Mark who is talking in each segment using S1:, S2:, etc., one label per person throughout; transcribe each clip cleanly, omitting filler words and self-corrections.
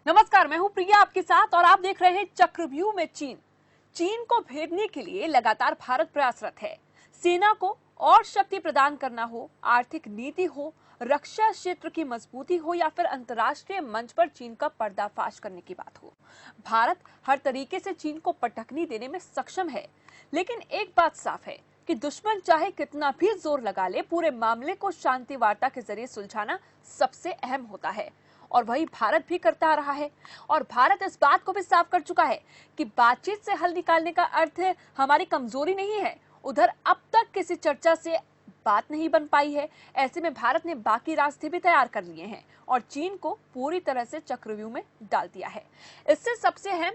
S1: नमस्कार, मैं हूं प्रिया आपके साथ और आप देख रहे हैं चक्रव्यूह में चीन। चीन को भेदने के लिए लगातार भारत प्रयासरत है। सेना को और शक्ति प्रदान करना हो, आर्थिक नीति हो, रक्षा क्षेत्र की मजबूती हो या फिर अंतर्राष्ट्रीय मंच पर चीन का पर्दाफाश करने की बात हो, भारत हर तरीके से चीन को पटखनी देने में सक्षम है। लेकिन एक बात साफ है कि दुश्मन चाहे कितना भी जोर लगा ले, पूरे मामले को शांति वार्ता के जरिए सुलझाना सबसे अहम होता है और वही भारत भी करता रहा है। और भारत इस बात को भी साफ कर चुका है कि बातचीत से हल निकालने का अर्थ हमारी कमजोरी नहीं है। उधर अब तक किसी चर्चा से बात नहीं बन पाई है। ऐसे में भारत ने बाकी रास्ते भी तैयार कर लिए हैं और चीन को पूरी तरह से चक्रव्यूह में डाल दिया है। इससे सबसे अहम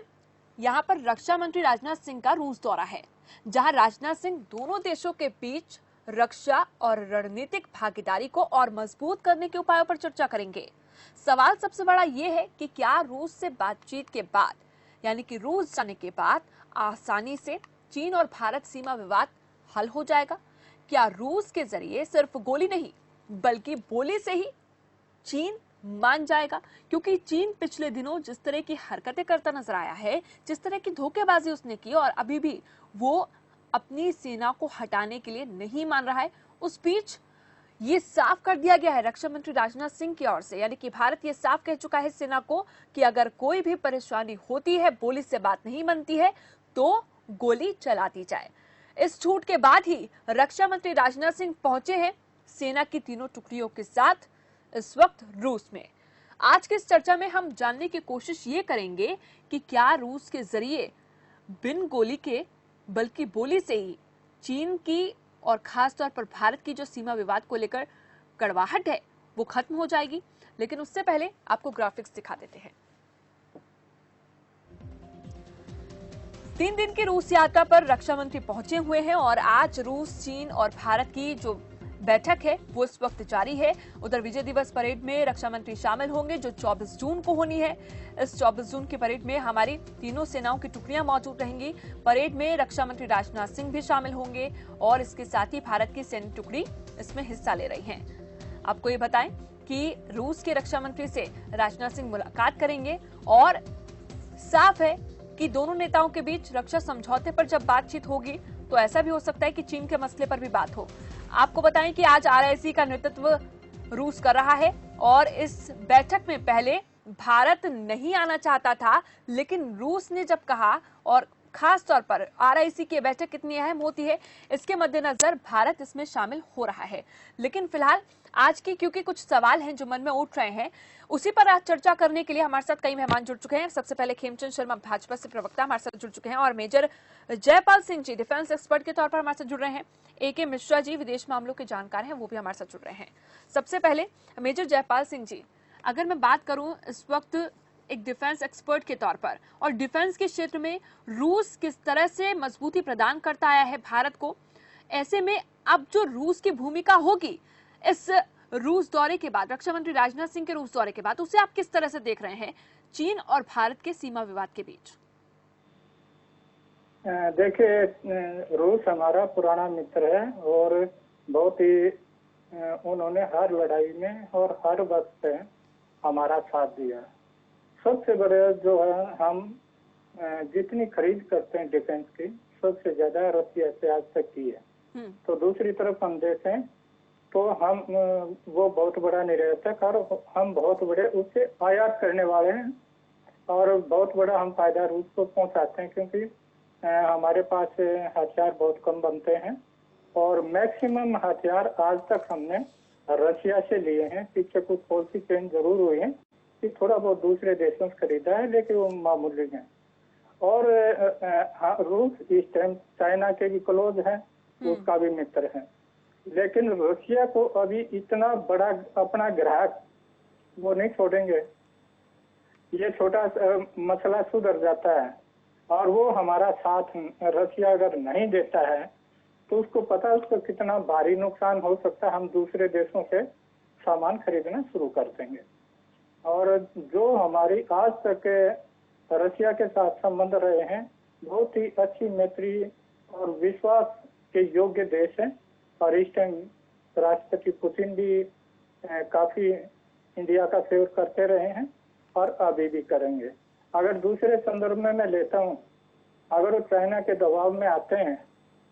S1: यहाँ पर रक्षा मंत्री राजनाथ सिंह का रूस दौरा है, जहां राजनाथ सिंह दोनों देशों के बीच रक्षा और रणनीतिक भागीदारी को और मजबूत करने के उपायों पर चर्चा करेंगे। सवाल सबसे बड़ा यह है कि क्या रूस से बातचीत के बाद, यानी कि रूस जाने के बाद आसानी से चीन और भारत सीमा विवाद हल हो जाएगा? क्या रूस के जरिए सिर्फ गोली नहीं बल्कि बोली से ही चीन मान जाएगा? क्योंकि चीन पिछले दिनों जिस तरह की हरकतें करता नजर आया है, जिस तरह की धोखेबाजी उसने की और अभी भी वो अपनी सेना को हटाने के लिए नहीं मान रहा है, उस बीच ये साफ कर दिया गया है रक्षा मंत्री राजनाथ सिंह की ओर से, यानी कि भारत ये साफ कह चुका है सेना को कि अगर कोई भी परेशानी होती है, बोली से बात नहीं बनती है, तो गोली चला दी जाए। इस छूट के बाद ही रक्षा मंत्री राजनाथ सिंह पहुंचे हैं सेना की तीनों टुकड़ियों के साथ इस वक्त रूस में। आज की इस चर्चा में हम जानने की कोशिश ये करेंगे कि क्या रूस के जरिए बिन गोली के बल्कि बोली से ही चीन की और खास तौर पर भारत की जो सीमा विवाद को लेकर कड़वाहट है वो खत्म हो जाएगी। लेकिन उससे पहले आपको ग्राफिक्स दिखा देते हैं। 3 दिन की रूस यात्रा पर रक्षा मंत्री पहुंचे हुए हैं और आज रूस, चीन और भारत की जो बैठक है वो इस वक्त जारी है। उधर विजय दिवस परेड में रक्षा मंत्री शामिल होंगे जो 24 जून को होनी है। इस 24 जून की परेड में हमारी तीनों सेनाओं की टुकड़ियां मौजूद रहेंगी। परेड में रक्षा मंत्री राजनाथ सिंह भी शामिल होंगे और इसके साथ ही भारत की सैन्य टुकड़ी इसमें हिस्सा ले रही है। आपको ये बताएं कि रूस के रक्षा मंत्री से राजनाथ सिंह मुलाकात करेंगे और साफ है कि दोनों नेताओं के बीच रक्षा समझौते पर जब बातचीत होगी तो ऐसा भी हो सकता है कि चीन के मसले पर भी बात हो। आपको बताएं कि आज आरआईसी का नेतृत्व रूस कर रहा है और इस बैठक में पहले भारत नहीं आना चाहता था, लेकिन रूस ने जब कहा और खास तौर पर आरआईसी की बैठक कितनी अहम होती है इसके मद्देनजर भारत इसमें शामिल हो रहा है। लेकिन फिलहाल आज की क्योंकि कुछ सवाल हैं जो मन में उठ रहे हैं, उसी पर आज चर्चा करने के लिए हमारे साथ कई मेहमान जुड़ चुके हैं। सबसे पहले खेमचंद शर्मा भाजपा से प्रवक्ता हमारे साथ जुड़ चुके हैं और मेजर जयपाल सिंह जी डिफेंस एक्सपर्ट के तौर पर हमारे साथ जुड़ रहे हैं। AK मिश्रा जी विदेश मामलों के जानकार हैं, वो भी हमारे साथ जुड़ रहे हैं। सबसे पहले मेजर जयपाल सिंह जी, अगर मैं बात करूं इस वक्त एक डिफेंस एक्सपर्ट के तौर पर और डिफेंस के क्षेत्र में रूस किस तरह से मजबूती प्रदान करता आया है भारत को, ऐसे में अब जो रूस की भूमिका होगी इस रूस दौरे के बाद, रक्षा मंत्री राजनाथ सिंह के रूस दौरे के बाद, उसे आप किस तरह से देख रहे हैं चीन और भारत के सीमा विवाद के बीच?
S2: देखिए, रूस हमारा पुराना मित्र है और बहुत ही उन्होंने हर लड़ाई में और हर वक्त हमारा साथ दिया। सबसे बड़े जो है, हम जितनी खरीद करते हैं डिफेंस की, सबसे ज्यादा रशिया से आज तक की है। तो दूसरी तरफ हम देखें तो हम वो बहुत बड़ा निर्यातक और हम बहुत बड़े उससे आयात करने वाले हैं और बहुत बड़ा हम फायदा रूस को पहुंचाते हैं, क्योंकि हमारे पास हथियार बहुत कम बनते हैं और मैक्सिमम हथियार आज तक हमने रशिया से लिए हैं। पीछे कुछ पॉलिसी चेंज जरूर हुई है कि थोड़ा बहुत दूसरे देशों से खरीदा है, लेकिन वो मामूली है। और रूस इस टाइम चाइना के भी क्लोज है, उसका भी मित्र है, लेकिन रशिया को अभी इतना बड़ा अपना ग्राहक वो नहीं छोड़ेंगे। ये छोटा मसला सुधर जाता है और वो हमारा साथ रशिया अगर नहीं देता है तो उसको पता है उसको कितना भारी नुकसान हो सकता है। हम दूसरे देशों से सामान खरीदना शुरू कर देंगे। और जो हमारी आज तक रशिया के साथ संबंध रहे हैं, बहुत ही अच्छी मैत्री और विश्वास के योग्य देश है। और इस टाइम राष्ट्रपति पुतिन भी काफी इंडिया का फेवर करते रहे हैं और अभी भी करेंगे। अगर दूसरे संदर्भ में मैं लेता हूँ, अगर वो चाइना के दबाव में आते हैं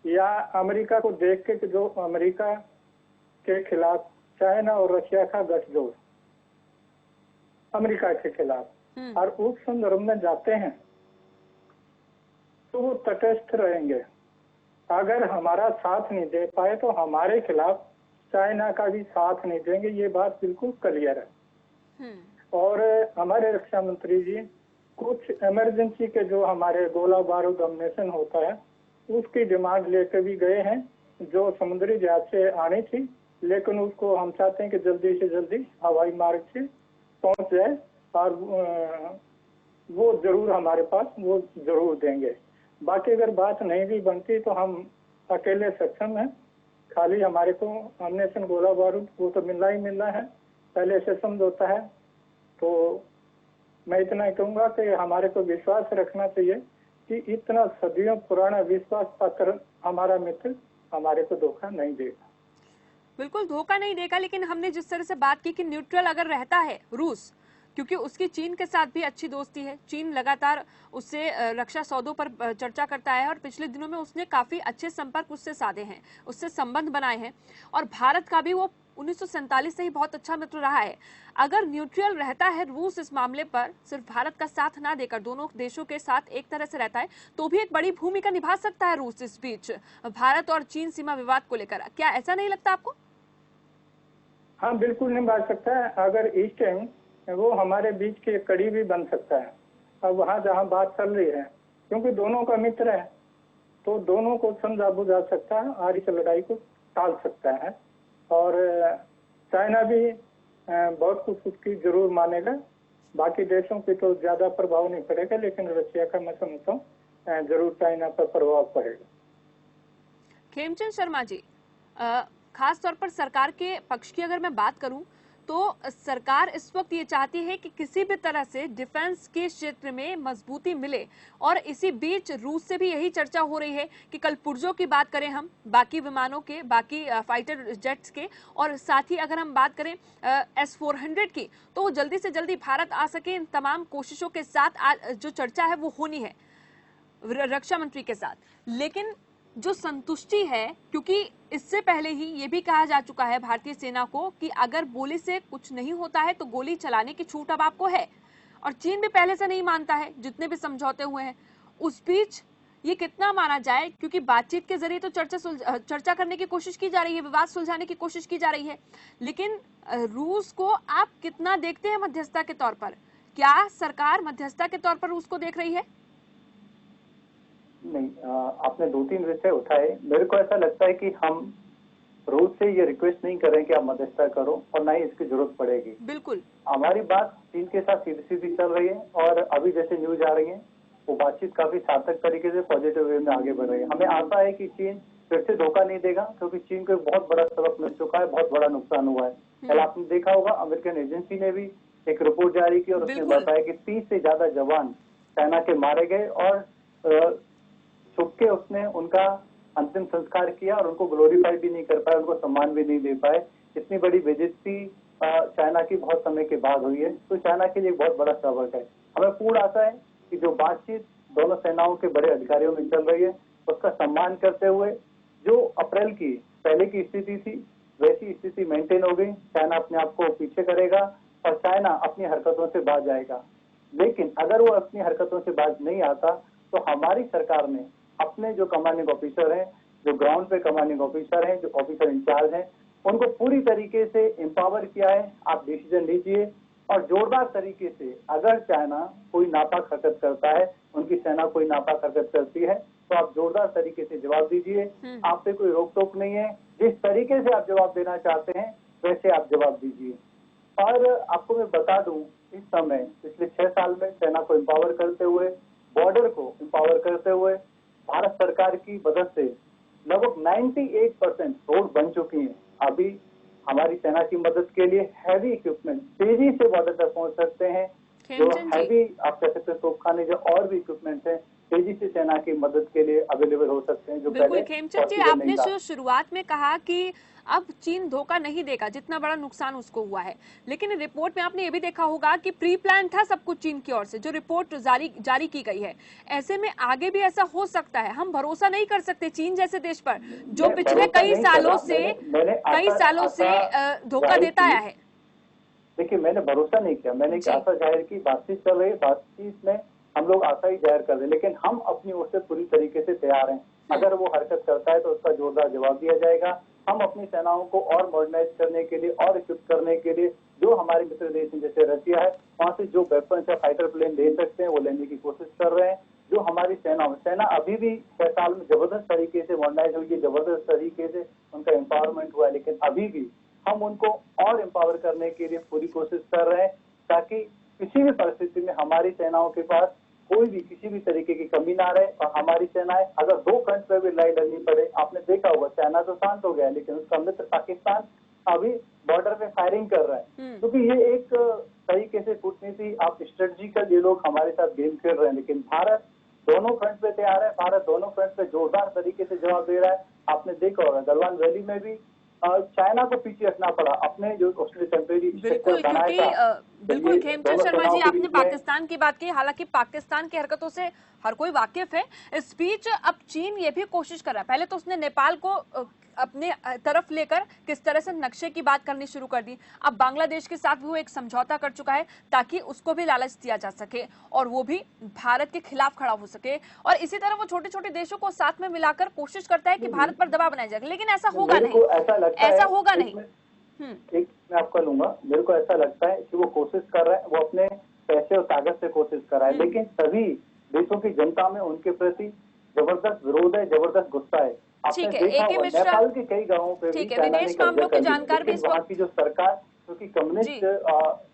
S2: या अमेरिका को देख के कि जो अमेरिका के खिलाफ चाइना और रशिया का गठजोड़ अमेरिका के खिलाफ, और उस संदर्भ में जाते हैं तो वो तटस्थ रहेंगे। अगर हमारा साथ नहीं दे पाए तो हमारे खिलाफ चाइना का भी साथ नहीं देंगे, ये बात बिल्कुल क्लियर है। और हमारे रक्षा मंत्री जी कुछ इमरजेंसी के जो हमारे गोला बारूद अम्नेशन होता है उसकी डिमांड लेकर भी गए हैं, जो समुद्री जहाज से आनी थी, लेकिन उसको हम चाहते हैं कि जल्दी से जल्दी हवाई मार्ग से पहुंच जाए, और वो जरूर हमारे पास वो जरूर देंगे। बाकी अगर बात नहीं भी बनती तो हम अकेले सक्षम हैं, खाली हमारे को अम्नेशन गोला बारूद वो तो मिलना ही मिलना है, पहले से समझौता है। तो मैं इतना ही कहूंगा कि हमारे को विश्वास रखना चाहिए कि इतना सदियों पुराना विश्वास पात्र हमारा मित्र हमारे को धोखा नहीं देगा।
S1: बिल्कुल धोखा नहीं देगा, लेकिन हमने जिस तरह से बात की कि न्यूट्रल अगर रहता है रूस, क्योंकि उसकी चीन के साथ भी अच्छी दोस्ती है, चीन लगातार उससे रक्षा सौदों पर चर्चा करता है और पिछले दिनों में उसने काफी अच्छे संपर्क उससे साधे हैं, उससे संबंध बनाए हैं, और भारत का भी वो 1947 से ही बहुत अच्छा मित्र रहा है। अगर न्यूट्रल रहता है रूस इस मामले पर, सिर्फ भारत का साथ ना देकर दोनों देशों के साथ एक तरह से रहता है, तो भी एक बड़ी भूमिका निभा सकता है रूस इस बीच भारत और चीन सीमा विवाद को लेकर। क्या ऐसा नहीं लगता आपको?
S2: हाँ बिल्कुल निभा सकता है। अगर इस टाइम वो हमारे बीच की एक कड़ी भी बन सकता है। अब वहाँ जहाँ बात चल रही है, क्योंकि दोनों का मित्र है, तो दोनों को समझा बुझा सकता है और इस लड़ाई को टाल सकता है। और चाइना भी बहुत कुछ उसकी जरूर मानेगा, बाकी देशों पे तो ज्यादा प्रभाव नहीं पड़ेगा, लेकिन रशिया का मैं समझता हूँ जरूर चाइना पर प्रभाव पड़ेगा।
S1: खेमचंद शर्मा जी, खास तौर पर सरकार के पक्ष की अगर मैं बात करूं तो सरकार इस वक्त ये चाहती है कि किसी भी तरह से डिफेंस के क्षेत्र में मजबूती मिले, और इसी बीच रूस से भी यही चर्चा हो रही है कि कल पुर्जों की बात करें हम, बाकी विमानों के, बाकी फाइटर जेट्स के, और साथ ही अगर हम बात करें S-400 की, तो वो जल्दी से जल्दी भारत आ सके, इन तमाम कोशिशों के साथ जो चर्चा है वो होनी है रक्षा मंत्री के साथ। लेकिन जो संतुष्टि है, क्योंकि इससे पहले ही ये भी कहा जा चुका है भारतीय सेना को कि अगर गोली से कुछ नहीं होता है तो गोली चलाने की छूट अब आपको है, और चीन भी पहले से नहीं मानता है जितने भी समझौते हुए हैं। उस बीच ये कितना माना जाए, क्योंकि बातचीत के जरिए तो चर्चा करने की कोशिश की जा रही है, विवाद सुलझाने की कोशिश की जा रही है, लेकिन रूस को आप कितना देखते हैं मध्यस्थता के तौर पर? क्या सरकार मध्यस्थता के तौर पर रूस को देख रही है?
S3: नहीं, आपने 2-3 विषय उठाए। मेरे को ऐसा लगता है कि हम रूस से ये रिक्वेस्ट नहीं कर रहे हैं कि आप मध्यस्थता करो, और ना ही इसकी जरूरत पड़ेगी।
S1: बिल्कुल
S3: हमारी बात चीन के साथ सीधी सीधी चल रही है, और अभी जैसे न्यूज आ रही है वो बातचीत काफी सार्थक तरीके से पॉजिटिव वे में आगे बढ़ रही है। हमें आशा है कि चीन फिर से धोखा नहीं देगा, क्योंकि चीन को एक बहुत बड़ा सबक मिल चुका है, बहुत बड़ा नुकसान हुआ है। कल आपने देखा होगा अमेरिकन एजेंसी ने भी एक रिपोर्ट जारी की, और उसने बताया कि 30 से ज्यादा जवान चाइना के मारे गए, और छुप के उसने उनका अंतिम संस्कार किया, और उनको ग्लोरीफाई भी नहीं कर पाए, उनको सम्मान भी नहीं दे पाए। इतनी बड़ी बेइज्जती चाइना की बहुत समय के बाद हुई है, तो चाइना के लिए बहुत बड़ा सबक है। हमें पूर्ण आशा है कि जो बातचीत दोनों सेनाओं के बड़े अधिकारियों में चल रही है उसका सम्मान करते हुए, जो अप्रैल की पहले की स्थिति थी वैसी स्थिति मेंटेन हो गई। चाइना अपने आप को पीछे करेगा और चाइना अपनी हरकतों से बाज जाएगा। लेकिन अगर वो अपनी हरकतों से बाज नहीं आता तो हमारी सरकार ने अपने जो कमांडिंग ऑफिसर हैं, जो ग्राउंड पे कमांडिंग ऑफिसर हैं, जो ऑफिसर इंचार्ज हैं, उनको पूरी तरीके से एम्पावर किया है। आप डिसीजन लीजिए, और जोरदार तरीके से अगर चाइना कोई नापाक हरकत करता है, उनकी सेना कोई नापाक हरकत करती है, तो आप जोरदार तरीके से जवाब दीजिए। आप पे कोई रोक टोक नहीं है, जिस तरीके से आप जवाब देना चाहते हैं वैसे आप जवाब दीजिए। और आपको मैं बता दूं, इस समय पिछले 6 साल में सेना को एम्पावर करते हुए, बॉर्डर को एम्पावर करते हुए, भारत सरकार की मदद से लगभग 98% रोड बन चुकी हैं। अभी हमारी सेना की मदद के लिए हैवी इक्विपमेंट तेजी से बॉर्डर तक पहुंच सकते हैं। जो हैवी आप कह सकते हैं तोपखाने, जो और भी इक्विपमेंट हैं तेजी से सेना की मदद के लिए अवेलेबल हो सकते हैं, जो
S1: बिल्कुल
S3: पहले
S1: खेमचंद जी,
S3: पॉसिबल
S1: आपने
S3: नहीं था।
S1: जो शुरुआत में कहा कि अब चीन धोखा नहीं देगा, जितना बड़ा नुकसान उसको हुआ है, लेकिन रिपोर्ट में आपने ये भी देखा होगा कि प्री प्लान था सब कुछ चीन की ओर से, जो रिपोर्ट जारी की गई है। ऐसे में आगे भी ऐसा हो सकता है। हम भरोसा नहीं कर सकते चीन जैसे देश पर, जो
S3: मैं
S1: पिछले
S3: भरोसा
S1: कई
S3: नहीं कर
S1: सालों
S3: रहा,
S1: से
S3: मैंने
S1: धोखा
S3: जाहिर
S1: देता
S3: की।
S1: आया है।
S3: देखिए, मैंने भरोसा नहीं किया, मैंने एक
S1: जी।
S3: आशा जाहिर की। बातचीत चल रही है, बातचीत में हम लोग आशा ही जाहिर कर रहे हैं, लेकिन हम अपनी ओर से पूरी तरीके से तैयार हैं। अगर वो हरकत करता है तो उसका जोरदार जवाब दिया जाएगा। हम अपनी सेनाओं को और मॉडर्नाइज करने के लिए और इक्विप करने के लिए जो हमारे मित्र देश हैं, जैसे रशिया है, वहां से जो वेपन्स या फाइटर प्लेन ले सकते हैं वो लेने की कोशिश कर रहे हैं। जो हमारी सेना अभी भी 6 साल में जबरदस्त तरीके से मॉडर्नाइज हुई है, जबरदस्त तरीके से उनका एम्पावरमेंट हुआ है, लेकिन अभी भी हम उनको और एम्पावर करने के लिए पूरी कोशिश कर रहे हैं, ताकि किसी भी परिस्थिति में हमारी सेनाओं के पास कोई भी किसी भी तरीके की कमी ना रहे। और हमारी सेनाएं अगर 2 फ्रंट पे भी लड़ाई लड़नी पड़े, आपने देखा होगा चाइना तो शांत हो गया, लेकिन उसका मित्र पाकिस्तान अभी बॉर्डर पे फायरिंग कर रहा है, क्योंकि ये एक तरीके से कूटनीति, आप स्ट्रेटजिकल, ये लोग हमारे साथ गेम खेल रहे हैं। लेकिन भारत दोनों फ्रंट पे तैयार है, भारत दोनों फ्रंट पे जोरदार तरीके से जवाब दे रहा है। आपने देखा होगा गलवान वैली में भी चाइना को पीछे हटना पड़ा, अपने जो उसने टेम्परेरी
S1: बिल्कुल, क्योंकि बिल्कुल खेमचंद शर्मा जी, आपने पाकिस्तान की बात की। हालांकि पाकिस्तान की हरकतों से हर कोई वाकिफ है। इस बीच अब चीन ये भी कोशिश कर रहा है, पहले तो उसने नेपाल को अपने तरफ लेकर किस तरह से नक्शे की बात करनी शुरू कर दी। अब बांग्लादेश के साथ भी वो एक समझौता कर चुका है, ताकि उसको भी लालच दिया जा सके और वो भी भारत के खिलाफ खड़ा हो सके। और इसी तरह वो छोटे छोटे देशों को साथ में मिलाकर कोशिश करता है कि भारत पर दबाव बनाया जाए, लेकिन ऐसा होगा नहीं, ऐसा होगा नहीं।
S3: एक मैं आपका लूंगा, मेरे को ऐसा लगता है कि वो कोशिश कर रहा है, वो अपने पैसे और ताकत से कोशिश कर रहा है, लेकिन सभी देशों की जनता में उनके प्रति जबरदस्त विरोध है, जबरदस्त गुस्सा है। आपने देखा होगा नेपाल के कई गांवों पे भी चाइना ने कब्जा कर लिया, लेकिन वहाँ की जो सरकार, क्योंकि कम्युनिस्ट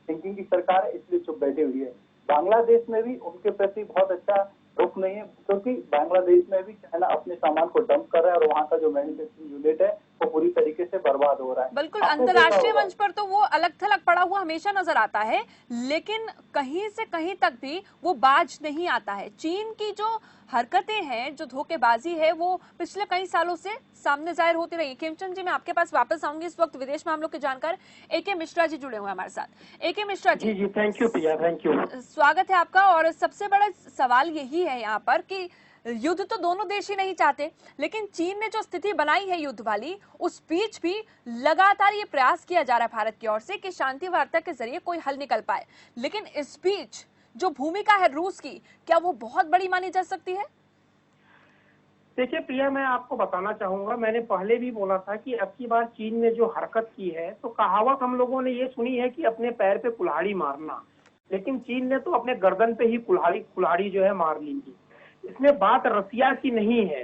S3: थिंकिंग की सरकार है, इसलिए चुप बैठी हुई है। बांग्लादेश में भी उनके प्रति बहुत अच्छा रुख नहीं है, क्योंकि बांग्लादेश में भी चाइना अपने सामान को डंप कर रहा है और वहाँ का जो मैन्युफैक्चरिंग यूनिट है वो पूरी तरीके से बर्बाद हो रहा है।
S1: बिल्कुल, अंतर्राष्ट्रीय मंच पर तो वो अलग थलग पड़ा हुआ हमेशा नजर आता है, लेकिन कहीं से कहीं तक भी वो बाज नहीं आता है। चीन की जो हरकतें हैं, जो धोखेबाजी है, वो पिछले कई सालों से सामने जाहिर होती रही। खेमचंद जी, मैं आपके पास वापस आऊंगी। इस वक्त विदेश मामलों के जानकार AK मिश्रा जी जुड़े हुए हैं हमारे साथ। AK मिश्रा जी,
S4: जी thank you Priya, thank you,
S1: स्वागत है आपका। और सबसे बड़ा सवाल यही है यहाँ पर कि युद्ध तो दोनों देश ही नहीं चाहते, लेकिन चीन ने जो स्थिति बनाई है युद्ध वाली, उस बीच भी लगातार ये प्रयास किया जा रहा है भारत की ओर से कि शांति वार्ता के जरिए कोई हल निकल पाए। लेकिन इस बीच जो भूमिका है रूस की, क्या वो बहुत बड़ी मानी जा सकती है?
S4: देखिए प्रिया, मैं आपको बताना चाहूंगा, मैंने पहले भी बोला था कि अब की बार चीन ने जो हरकत की है, तो कहावत हम लोगों ने ये सुनी है कि अपने पैर पे कुल्हाड़ी मारना, लेकिन चीन ने तो अपने गर्दन पे ही कुल्हाड़ी जो है मार ली थी। इसमें बात रसिया की नहीं है।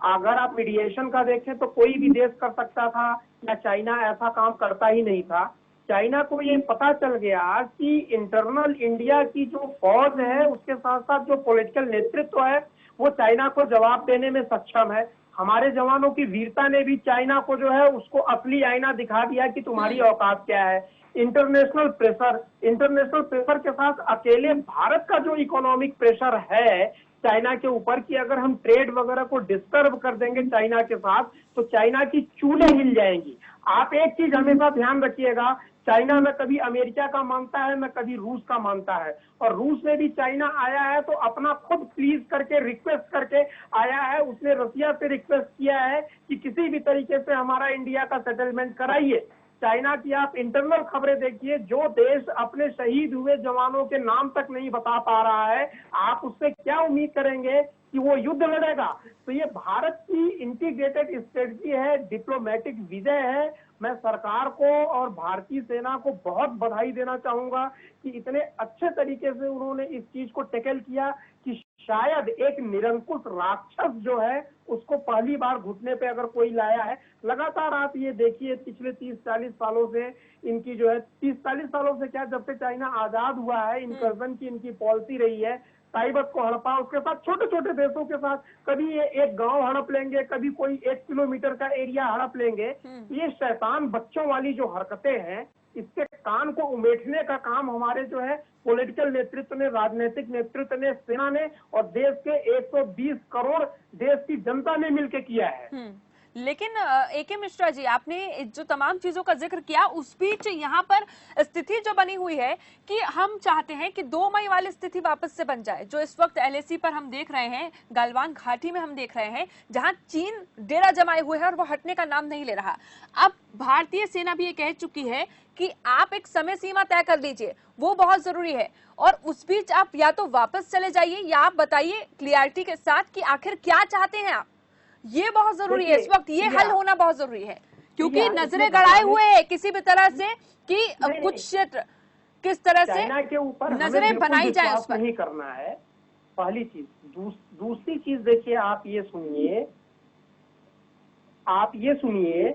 S4: अगर आप मीडिएशन का देखें तो कोई भी देश कर सकता था, या चाइना ऐसा काम करता ही नहीं था। चाइना को ये पता चल गया कि इंटरनल इंडिया की जो फौज है, उसके साथ साथ जो पॉलिटिकल नेतृत्व है, वो चाइना को जवाब देने में सक्षम है। हमारे जवानों की वीरता ने भी चाइना को जो है उसको असली आईना दिखा दिया कि तुम्हारी औकात क्या है। इंटरनेशनल प्रेशर के साथ अकेले भारत का जो इकोनॉमिक प्रेशर है चाइना के ऊपर, कि अगर हम ट्रेड वगैरह को डिस्टर्ब कर देंगे चाइना के साथ, तो चाइना की चूलें हिल जाएंगी। आप एक चीज हमेशा ध्यान रखिएगा, चाइना न कभी अमेरिका का मानता है, न कभी रूस का मानता है। और रूस में भी चाइना आया है तो अपना खुद प्लीज करके, रिक्वेस्ट करके आया है। उसने रसिया से रिक्वेस्ट किया है कि किसी भी तरीके से हमारा इंडिया का सेटलमेंट कराइए। चाइना की आप इंटरनल खबरें देखिए, जो देश अपने शहीद हुए जवानों के नाम तक नहीं बता पा रहा है, आप उससे क्या उम्मीद करेंगे कि वो युद्ध लड़ेगा? तो ये भारत की इंटीग्रेटेड स्ट्रेटजी है, डिप्लोमेटिक विजय है। मैं सरकार को और भारतीय सेना को बहुत बधाई देना चाहूंगा कि इतने अच्छे तरीके से उन्होंने इस चीज को टैकल किया कि शायद एक निरंकुश राक्षस जो है उसको पहली बार घुटने पे अगर कोई लाया है। लगातार आप ये देखिए, पिछले 30-40 सालों से इनकी जो है, 30-40 सालों से क्या, जब से चाइना आजाद हुआ है, इनकर्जन की इनकी पॉलिसी रही है। ताइबत को हड़पा, उसके साथ छोटे छोटे देशों के साथ कभी ये एक गांव हड़प लेंगे, कभी कोई 1 किलोमीटर का एरिया हड़प लेंगे। ये शैतान बच्चों वाली जो हरकतें हैं, इसके कान को उमेटने का काम हमारे जो है पॉलिटिकल नेतृत्व ने, राजनीतिक नेतृत्व ने, सेना ने और देश के 120 करोड़ देश की जनता ने मिलकर किया है।
S1: लेकिन ए.के. मिश्रा जी, आपने जो तमाम चीजों का जिक्र किया, उस बीच यहाँ पर स्थिति जो बनी हुई है कि हम चाहते हैं कि 2 मई वाली स्थिति वापस से बन जाए, जो इस वक्त एलएसी पर हम देख रहे हैं, गलवान घाटी में हम देख रहे हैं, जहां चीन डेरा जमाए हुए है और वो हटने का नाम नहीं ले रहा। अब भारतीय सेना भी ये कह चुकी है कि आप एक समय सीमा तय कर लीजिए, वो बहुत जरूरी है, और उस बीच आप या तो वापस चले जाइए या आप बताइए क्लियरिटी के साथ कि आखिर क्या चाहते हैं आप। ये बहुत जरूरी है, इस वक्त ये हल होना बहुत जरूरी है, क्योंकि नजरें गड़ाए हुए हैं किसी भी तरह से कि कुछ क्षेत्र किस तरह से
S4: चाइना के ऊपर
S1: नजरें बनाई जाए उस पर
S4: नहीं करना है, पहली चीज। दूसरी चीज देखिए, आप ये सुनिए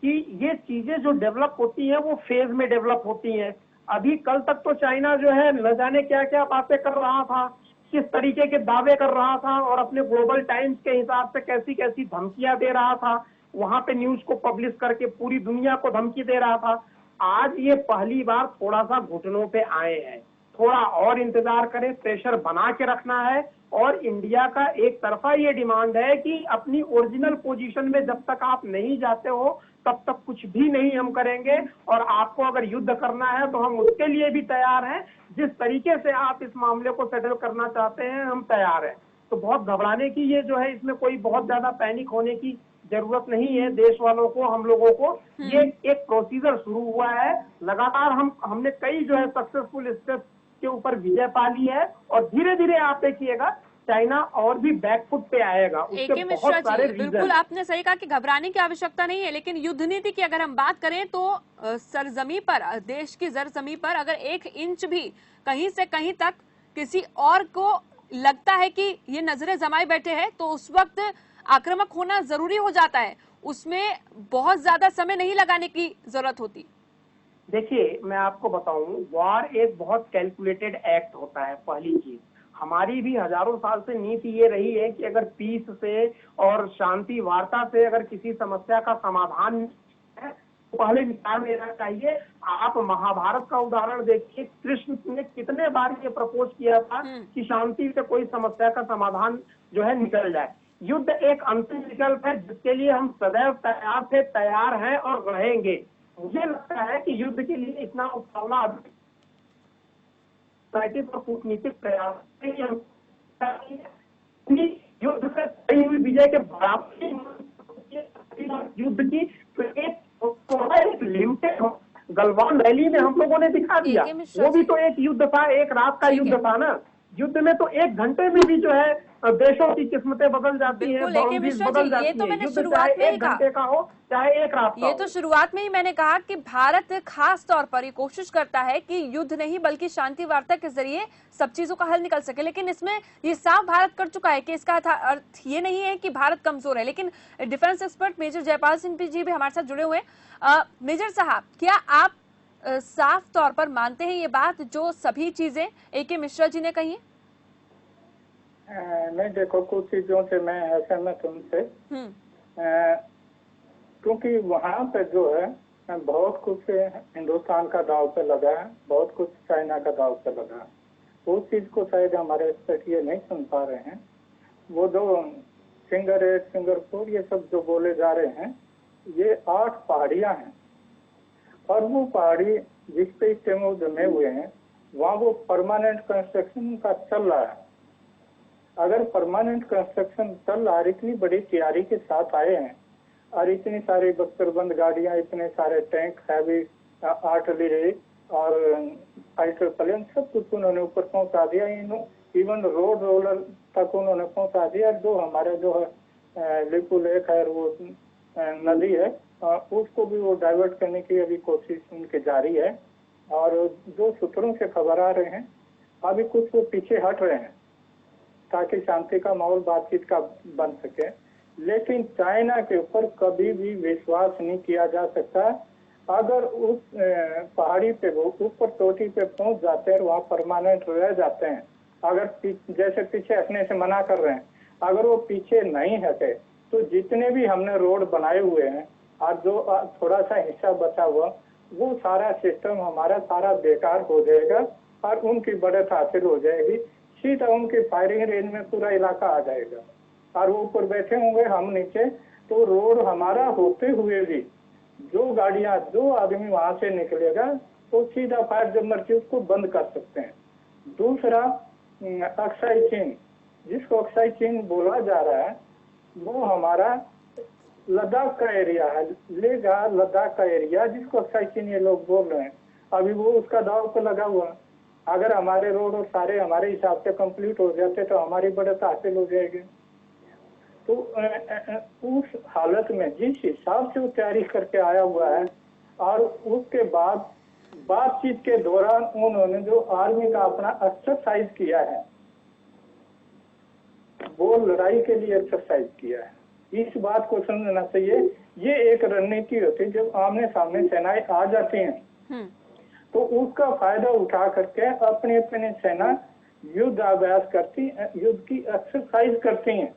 S4: कि ये चीजें जो डेवलप होती हैं वो फेज में डेवलप होती हैं। अभी कल तक तो चाइना जो है न जाने क्या क्या बातें कर रहा था, किस तरीके के दावे कर रहा था और अपने ग्लोबल टाइम्स के हिसाब से कैसी कैसी धमकियां दे रहा था, वहां पे न्यूज को पब्लिश करके पूरी दुनिया को धमकी दे रहा था। आज ये पहली बार थोड़ा सा घुटनों पे आए हैं, थोड़ा और इंतजार करें, प्रेशर बना के रखना है। और इंडिया का एक तरफा ये डिमांड है कि अपनी ओरिजिनल पोजीशन में जब तक आप नहीं जाते हो तब तक कुछ भी नहीं हम करेंगे, और आपको अगर युद्ध करना है तो हम उसके लिए भी तैयार हैं। जिस तरीके से आप इस मामले को सेटल करना चाहते हैं हम तैयार हैं। तो बहुत घबराने की ये जो है, इसमें कोई बहुत ज्यादा पैनिक होने की जरूरत नहीं है। देश वालों को, हम लोगों को ये एक प्रोसीजर शुरू हुआ है, लगातार हमने कई जो है सक्सेसफुल स्टेप्स के ऊपर विजय पा ली है, और धीरे धीरे आप देखिएगा चाइना और भी बैकफुट पे आएगा।
S1: ए.के. मिश्रा जी, बिल्कुल आपने सही कहा कि घबराने की आवश्यकता नहीं है, लेकिन युद्ध नीति की अगर हम बात करें तो सरजमी पर, देश की सरजमी पर अगर 1 इंच भी कहीं से कहीं तक किसी और को लगता है कि ये नजरें जमाए बैठे हैं तो उस वक्त आक्रामक होना जरूरी हो जाता है, उसमें बहुत ज्यादा समय नहीं लगाने की जरूरत होती।
S4: देखिए, मैं आपको बताऊं, वॉर एक बहुत कैलकुलेटेड एक्ट होता है। पहली चीज, हमारी भी हजारों साल से नीति ये रही है कि अगर पीस से और शांति वार्ता से अगर किसी समस्या का समाधान है तो पहले निकाल लेना चाहिए। आप महाभारत का उदाहरण देखिए, कृष्ण ने कितने बार ये प्रपोज किया था कि शांति से कोई समस्या का समाधान जो है निकल जाए। युद्ध एक अंतिम विकल्प है जिसके लिए हम सदैव तैयार थे, तैयार हैं और रहेंगे। मुझे लगता है कि युद्ध के लिए इतना उतावला और कूटनीतिक प्रयास युद्ध से सही हुई विजय के बराबर युद्ध की तो एक लिमिटेड गलवान रैली में हम लोगों ने दिखा दिया। वो भी तो एक युद्ध था, एक रात का युद्ध था ना। युद्ध में तो 1 घंटे में भी जो है देशों की किस्मतें बदल जाती हैं, बाउंड्रीज बदल जाती हैं।
S1: मैंने शुरुआत में ही कहा,
S4: 1 घंटे का हो चाहे 1 रात का
S1: ये तो शुरुआत में ही मैंने कहा कि भारत खास तौर पर ये कोशिश करता है कि युद्ध नहीं बल्कि शांति वार्ता के जरिए सब चीजों का हल निकल सके, लेकिन इसमें ये साफ भारत कर चुका है कि इसका अर्थ ये नहीं है कि भारत कमजोर है। लेकिन defence expert major Jaipal Singh ji भी हमारे साथ जुड़े हुए हैं। मेजर साहब, क्या आप साफ तौर पर मानते हैं ये बात जो सभी चीजें ए.के. मिश्रा जी ने कही है?
S2: नहीं, देखो, कुछ चीजों से मैं असहमत हूं उनसे, क्योंकि वहां पे जो है बहुत कुछ हिंदुस्तान का दाव पे लगा है, बहुत कुछ चाइना का दाव पे लगा है। उस चीज को शायद हमारे एक्सपर्ट नहीं सुन पा रहे हैं। वो जो सिंगर 8, सिंगर 4 ये सब जो बोले जा रहे हैं, ये 8 पहाड़ियां हैं, और वो पहाड़ी जिस पे टेमो जमे हुए हैं वहाँ वो परमानेंट कंस्ट्रक्शन का चल रहा है। अगर परमानेंट कंस्ट्रक्शन चल रहा है, इतनी बड़ी तैयारी के साथ आए हैं और इतनी सारी बख्तरबंद गाड़ियां, इतने सारे टैंक, हैवी आर्टिलरी और फाइटर प्लेन, सब कुछ उन्होंने ऊपर पहुंचा दिया। इवन रोड रोलर तक उन्होंने पहुंचा दिया। जो हमारे जो है लिपू लेक है, वो नदी है, उसको भी वो डाइवर्ट करने की अभी कोशिश उनकी जारी है। और जो सूत्रों से खबर आ रहे हैं, अभी कुछ वो पीछे हट रहे हैं ताकि शांति का माहौल बातचीत का बन सके। लेकिन चाइना के ऊपर कभी भी विश्वास नहीं किया जा सकता। अगर उस पहाड़ी पे वो ऊपर चोटी पे पहुंच जाते हैं, वहाँ परमानेंट रह जाते हैं, अगर जैसे पीछे हटने से मना कर रहे हैं, अगर वो पीछे नहीं हटे तो जितने भी हमने रोड बनाए हुए हैं और जो थोड़ा सा हिस्सा बचा हुआ वो सारा सिस्टम हमारा सारा बेकार हो जाएगा और उनकी बढ़त हासिल हो जाएगी। सीधा उनकी फायरिंग रेंज में पूरा इलाका आ जाएगा और वो ऊपर बैठे होंगे, हम नीचे। तो रोड हमारा होते हुए भी जो गाड़ियां, जो आदमी वहां से निकलेगा तो सीधा फायर जब मर्जी उसको बंद कर सकते हैं। दूसरा, अक्साई चीन, जिसको अक्साई चीन बोला जा रहा है, वो हमारा लद्दाख का एरिया है, लेगा लद्दाख का एरिया, जिसको अक्साई चीन ये लोग बोल रहे हैं। अभी वो उसका दाव पे लगा हुआ। अगर हमारे रोड और सारे हमारे हिसाब से कंप्लीट हो जाते तो हमारी बढ़त हासिल हो जाएगी। तो उस हालत में जिस हिसाब से वो तैयारी करके आया हुआ है, और उसके बाद बातचीत के दौरान उन्होंने जो आर्मी का अपना एक्सरसाइज किया है, वो लड़ाई के लिए एक्सरसाइज किया है। इस बात को समझना चाहिए। ये एक रणनीति होती है, जब आमने सामने सेनाएं आ जाती हैं तो उसका फायदा उठा करके अपनी अपनी सेना युद्ध अभ्यास करती, युद्ध की एक्सरसाइज करती हैं,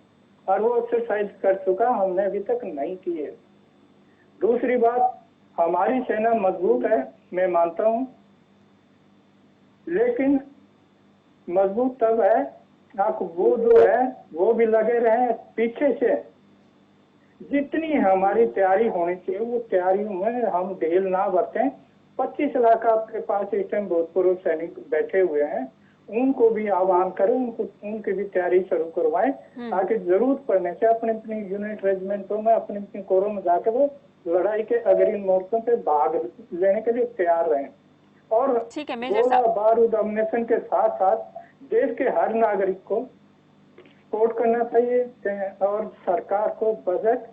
S2: और वो एक्सरसाइज कर चुका हमने अभी तक नहीं की है। दूसरी बात, हमारी सेना मजबूत है, मैं मानता हूं, लेकिन मजबूत तब है आप वो जो है वो भी लगे रहे पीछे से। जितनी हमारी तैयारी होनी चाहिए वो तैयारियों में हम ढील ना बरतें। 25 लाख आपके पास इस टाइम भूतपूर्व सैनिक बैठे हुए हैं, उनको भी आह्वान करें, उनकी भी तैयारी शुरू करवाएं, ताकि जरूरत पड़ने से अपने अपनी यूनिट रेजिमेंटों में, अपने अपने कोरों में जाकर वो लड़ाई के अग्रिम मोर्चों पे भाग लेने के लिए तैयार रहें। और गोला बारूद अम्युनिशन के साथ साथ देश के हर नागरिक को सपोर्ट करना चाहिए, और सरकार को बजट,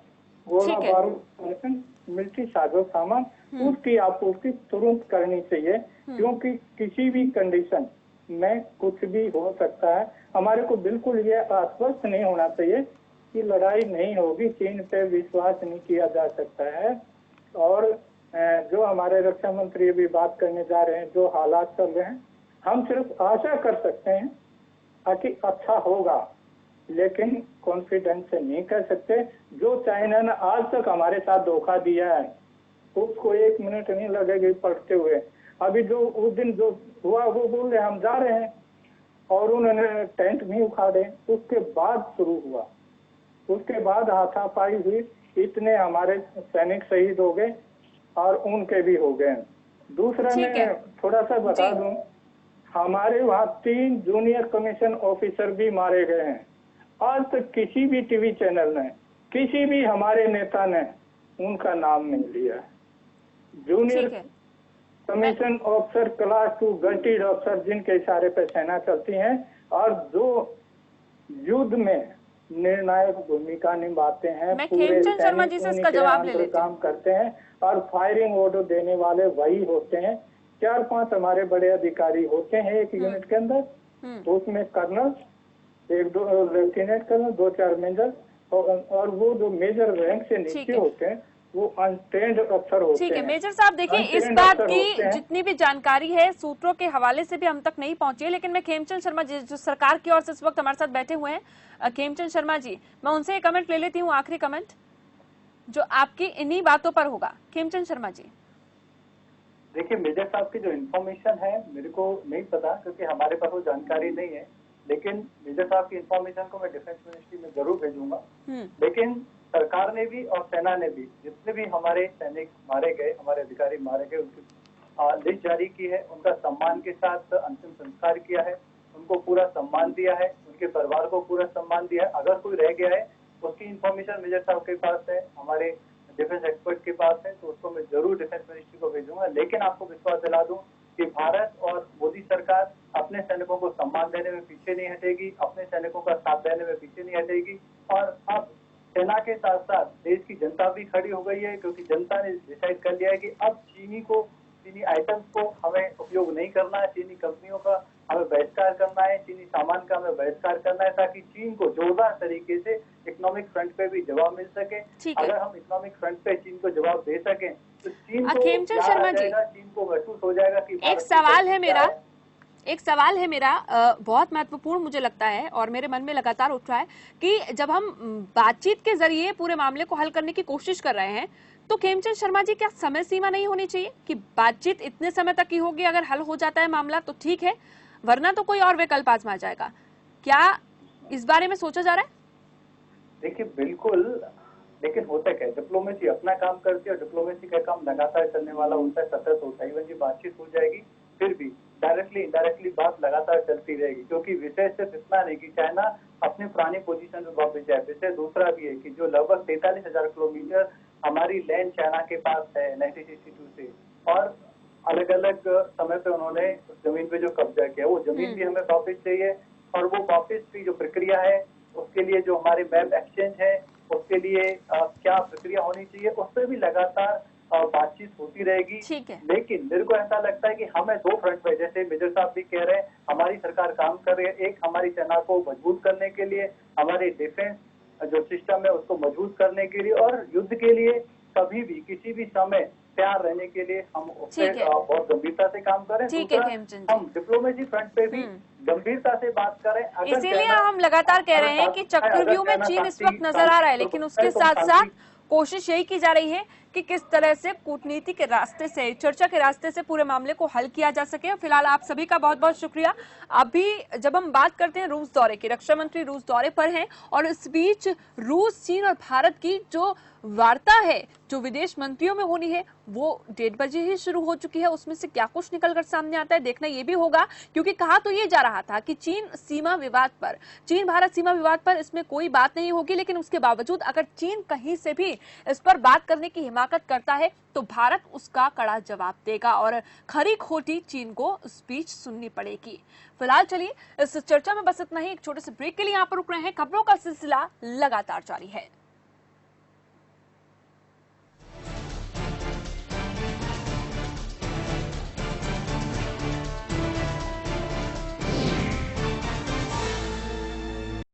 S2: गोला बारूद, मिलिट्री साजो सामान, उसकी आपूर्ति तुरंत करनी चाहिए, क्योंकि किसी भी कंडीशन में कुछ भी हो सकता है। हमारे को बिल्कुल ये आश्वस्त नहीं होना चाहिए कि लड़ाई नहीं होगी, चीन पे विश्वास नहीं किया जा सकता है। और जो हमारे रक्षा मंत्री अभी बात करने जा रहे हैं, जो हालात चल रहे हैं, हम सिर्फ आशा कर सकते हैं कि अच्छा होगा, लेकिन कॉन्फिडेंस से नहीं कर सकते। जो चाइना ने आज तक हमारे साथ धोखा दिया है उसको 1 मिनट नहीं लगेगी पढ़ते हुए। अभी जो उस दिन जो हुआ वो बोल रहे हम जा रहे हैं, और उन्होंने टेंट नहीं उखाड़े, उसके बाद शुरू हुआ, उसके बाद हाथापाई हुई, इतने हमारे सैनिक शहीद हो गए और उनके भी हो गए। दूसरा मैं थोड़ा सा बता दूं, हमारे वहाँ 3 जूनियर कमीशन ऑफिसर भी मारे गए हैं। आज तक किसी भी टीवी चैनल ने, किसी भी हमारे नेता ने उनका नाम नहीं लिया। जूनियर कमीशन ऑफिसर क्लास 2 गंटीड ऑफिसर, जिनके इशारे पर सेना चलती है और जो युद्ध में निर्णायक भूमिका निभाते हैं, पूरे
S1: शर्मा जी से इसका जवाब ले लेते
S2: काम करते हैं, और फायरिंग ऑर्डर देने वाले वही होते हैं। 4-5 हमारे बड़े अधिकारी होते हैं एक यूनिट के अंदर, तो उसमें कर्नल, 1-2 लेफ्टिनेंट कर्नल, 2-4 मेजर, और वो जो मेजर रैंक से नीचे होते हैं वो अनट्रेंड अफसर होते हैं।
S1: ठीक है मेजर साहब, देखिए इस बात की जितनी भी जानकारी है सूत्रों के हवाले से भी हम तक नहीं पहुंची है, लेकिन मैं खेमचंद शर्मा जी जो सरकार की ओर से इस वक्त हमारे साथ बैठे हुए हैं, खेमचंद शर्मा जी, मैं उनसे एक कमेंट ले लेती हूँ, आखिरी कमेंट जो आपकी इन्हीं बातों पर होगा। खेमचंद शर्मा जी,
S3: देखिए मेजर साहब की जो इन्फॉर्मेशन है मेरे को नहीं पता, क्योंकि हमारे पास वो जानकारी नहीं है, लेकिन मेजर साहब की इन्फॉर्मेशन को मैं डिफेंस मिनिस्ट्री में जरूर भेजूंगा। लेकिन सरकार ने भी और सेना ने भी जितने भी हमारे सैनिक मारे गए, हमारे अधिकारी मारे गए, उनकी लिस्ट जारी की है, उनका सम्मान के साथ अंतिम संस्कार किया है, उनको पूरा सम्मान दिया है, उनके परिवार को पूरा सम्मान दिया है। अगर कोई रह गया है उसकी इन्फॉर्मेशन मेजर साहब के पास है, हमारे डिफेंस एक्सपर्ट के पास है, तो उसको मैं जरूर डिफेंस मिनिस्ट्री को भेजूंगा। लेकिन आपको विश्वास दिला दूं कि भारत और मोदी सरकार अपने सैनिकों को सम्मान देने में पीछे नहीं हटेगी, अपने सैनिकों का साथ देने में पीछे नहीं हटेगी। और अब सेना के साथ साथ देश की जनता भी खड़ी हो गई है, क्योंकि जनता ने डिसाइड कर लिया है कि अब चीनी आइटम्स को हमें उपयोग नहीं करना है, चीनी कंपनियों का हमें बहिष्कार करना है, चीनी सामान का हमें बहिष्कार करना है, ताकि चीन को जोरदार तरीके से इकोनॉमिक फ्रंट पे भी जवाब मिल सके। अगर हम इकोनॉमिक फ्रंट पे चीन को जवाब दे सकें तो चीन को
S1: खेमचंद शर्मा जी,
S3: चीन को महसूस हो जाएगा कि
S1: एक सवाल है मेरा, एक सवाल है मेरा, बहुत महत्वपूर्ण मुझे लगता है और मेरे मन में लगातार उठ रहा है कि जब हम बातचीत के जरिए पूरे मामले को हल करने की कोशिश कर रहे हैं, तो खेमचंद शर्मा जी, क्या समय सीमा नहीं होनी चाहिए कि बातचीत इतने समय तक ही होगी, अगर हल हो जाता है मामला तो ठीक है, वरना तो कोई और विकल्प आजमा जाएगा? क्या इस बारे में सोचा जा रहा है?
S3: देखिए बिल्कुल, लेकिन होता क्या है, डिप्लोमेसी अपना काम करती है और डिप्लोमेसी का काम लगातार चलने वाला होता है, सतत होता है। इवन जी बातचीत हो जाएगी फिर भी डायरेक्टली इनडायरेक्टली बात लगातार चलती रहेगी, क्योंकि विषय सिर्फ इतना नहीं कि चाइना अपनी पुरानी पोजीशन में वापस जाए। विषय दूसरा भी है कि जो लगभग 43,000 किलोमीटर हमारी लैंड चाइना के पास है 1962 से, और अलग अलग समय पे उन्होंने उस जमीन पे जो कब्जा किया, वो जमीन भी हमें वापस चाहिए। और वो वापस की जो प्रक्रिया है, उसके लिए जो हमारे मैप एक्सचेंज है, उसके लिए क्या प्रक्रिया होनी चाहिए, उस पर भी लगातार बातचीत होती रहेगी।
S1: ठीक है।
S3: लेकिन मेरे को ऐसा लगता है कि हमें दो फ्रंट पे, जैसे मेजर साहब भी कह रहे हैं, हमारी सरकार काम कर रही है। एक, हमारी सेना को मजबूत करने के लिए, हमारे डिफेंस जो सिस्टम है उसको मजबूत करने के लिए, और युद्ध के लिए कभी भी किसी भी समय तैयार रहने के लिए हम उससे बहुत गंभीरता से काम करें।
S1: ठीक है खेमचंद जी,
S3: हम डिप्लोमेसी फ्रंट पे भी गंभीरता से बात करें।
S1: इसीलिए हम लगातार कह रहे हैं कि चक्रव्यूह में चीन इस वक्त नजर आ रहा है, लेकिन उसके साथ साथ कोशिश यही की जा रही है कि किस तरह से कूटनीति के रास्ते से, चर्चा के रास्ते से पूरे मामले को हल किया जा सके। फिलहाल आप सभी का बहुत बहुत शुक्रिया। अभी जब हम बात करते हैं रूस दौरे की, रक्षा मंत्री रूस दौरे पर हैं और इस बीच रूस, चीन और भारत की जो वार्ता है, जो विदेश मंत्रियों में होनी है, वो 1:30 बजे ही शुरू हो चुकी है। उसमें से क्या कुछ निकलकर सामने आता है देखना ये भी होगा, क्योंकि कहा तो ये जा रहा था कि चीन भारत सीमा विवाद पर इसमें कोई बात नहीं होगी, लेकिन उसके बावजूद अगर चीन कहीं से भी इस पर बात करने की हिमाकत करता है तो भारत उसका कड़ा जवाब देगा और खरी खोटी चीन को स्पीच सुननी पड़ेगी। फिलहाल चलिए इस चर्चा में बस इतना ही। एक छोटे से ब्रेक के लिए यहाँ पर रुक रहे हैं। खबरों का सिलसिला लगातार जारी है।